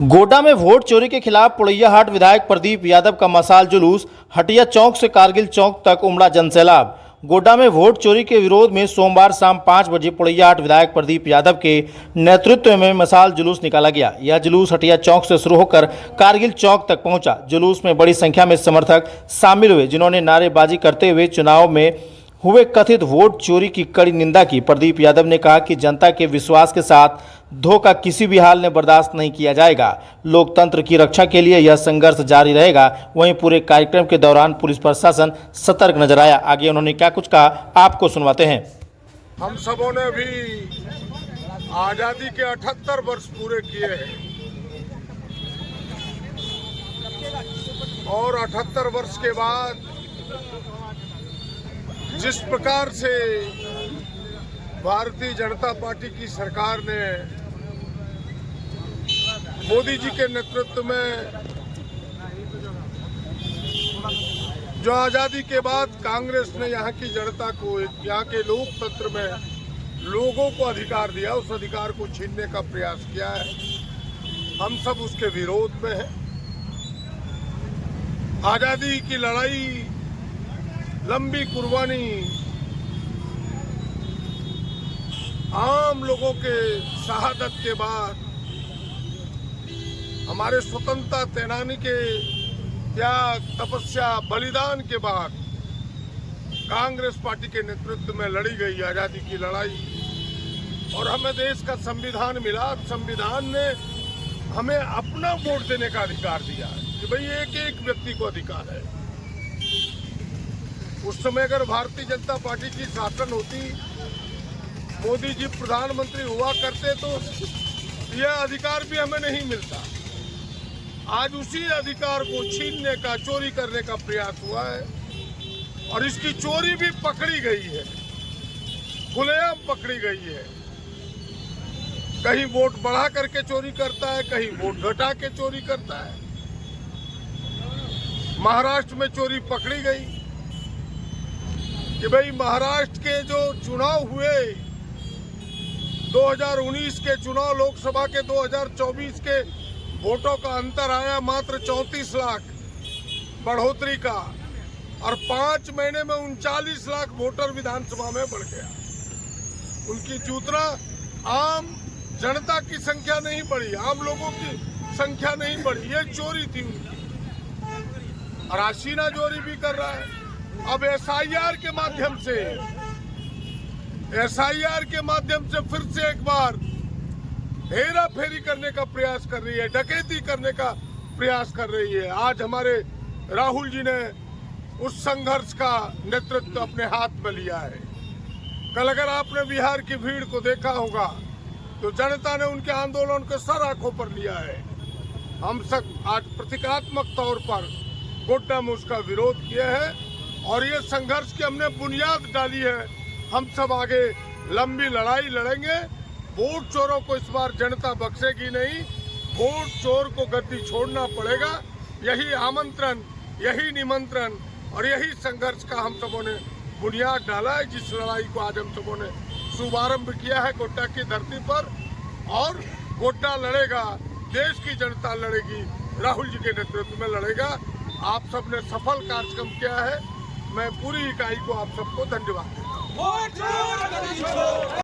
गोड्डा में वोट चोरी के खिलाफ पुड़ैयाहाट विधायक प्रदीप यादव का मशाल जुलूस हटिया चौक से कारगिल चौक तक उमड़ा जनसैलाब। गोड्डा में वोट चोरी के विरोध में सोमवार शाम 5 बजे पुड़ैयाहाट विधायक प्रदीप यादव के नेतृत्व में मशाल जुलूस निकाला गया। यह जुलूस हटिया चौक से शुरू होकर कारगिल चौक तक पहुंचा। जुलूस में बड़ी संख्या में समर्थक शामिल हुए, जिन्होंने नारेबाजी करते हुए चुनाव में हुए कथित वोट चोरी की कड़ी निंदा की। प्रदीप यादव ने कहा कि जनता के विश्वास के साथ धोखा किसी भी हाल में बर्दाश्त नहीं किया जाएगा। लोकतंत्र की रक्षा के लिए यह संघर्ष जारी रहेगा। वहीं पूरे कार्यक्रम के दौरान पुलिस प्रशासन सतर्क नजर आया। आगे उन्होंने क्या कुछ कहा, आपको सुनवाते हैं। हम सबों ने भी आजादी के 78 वर्ष पूरे किए हैं और 78 वर्ष के बाद जिस प्रकार से भारतीय जनता पार्टी की सरकार ने मोदी जी के नेतृत्व में जो आजादी के बाद कांग्रेस ने यहाँ की जनता को, यहाँ के लोकतंत्र में लोगों को अधिकार दिया, उस अधिकार को छीनने का प्रयास किया है। हम सब उसके विरोध में हैं। आजादी की लड़ाई, लंबी कुर्बानी, आम लोगों के शहादत के बाद, हमारे स्वतंत्रता सेनानी के त्याग, तपस्या, बलिदान के बाद कांग्रेस पार्टी के नेतृत्व में लड़ी गई आजादी की लड़ाई और हमें देश का संविधान मिला। संविधान ने हमें अपना वोट देने का अधिकार दिया कि भाई एक एक व्यक्ति को अधिकार है। उस समय अगर भारतीय जनता पार्टी की शासन होती, मोदी जी प्रधानमंत्री हुआ करते, तो यह अधिकार भी हमें नहीं मिलता। आज उसी अधिकार को छीनने का, चोरी करने का प्रयास हुआ है और इसकी चोरी भी पकड़ी गई है, खुलेआम पकड़ी गई है। कहीं वोट बढ़ा करके चोरी करता है, कहीं वोट घटा के चोरी करता है। महाराष्ट्र में चोरी पकड़ी गई कि भाई महाराष्ट्र के जो चुनाव हुए, 2019 के चुनाव, लोकसभा के 2024 के वोटों का अंतर आया मात्र 34 लाख बढ़ोतरी का और 5 महीने में 39 लाख वोटर विधानसभा में बढ़ गया। उनकी चूतना आम जनता की संख्या नहीं बढ़ी, आम लोगों की संख्या नहीं बढ़ी, ये चोरी थी उनकी। और हसीना चोरी भी कर रहा है। अब एसआईआर के माध्यम से फिर से एक बार हेरा फेरी करने का प्रयास कर रही है, डकैती करने का प्रयास कर रही है। आज हमारे राहुल जी ने उस संघर्ष का नेतृत्व अपने हाथ में लिया है। कल अगर आपने बिहार की भीड़ को देखा होगा तो जनता ने उनके आंदोलन को सर आंखों पर लिया है। हम सब आज प्रतीकात्मक तौर पर गोड्डा में उसका विरोध किया है और ये संघर्ष की हमने बुनियाद डाली है। हम सब आगे लंबी लड़ाई लड़ेंगे। वोट चोरों को इस बार जनता बख्शेगी नहीं। वोट चोर को गद्दी छोड़ना पड़ेगा। यही आमंत्रण, यही निमंत्रण और यही संघर्ष का हम सबों ने बुनियाद डाला है, जिस लड़ाई को आज हम सबों ने शुभारंभ किया है गोड्डा की धरती पर। और गोड्डा लड़ेगा, देश की जनता लड़ेगी, राहुल जी के नेतृत्व में लड़ेगा। आप सबने सफल कार्यक्रम किया है। मैं पूरी इकाई को आप सबको धन्यवाद देता हूँ।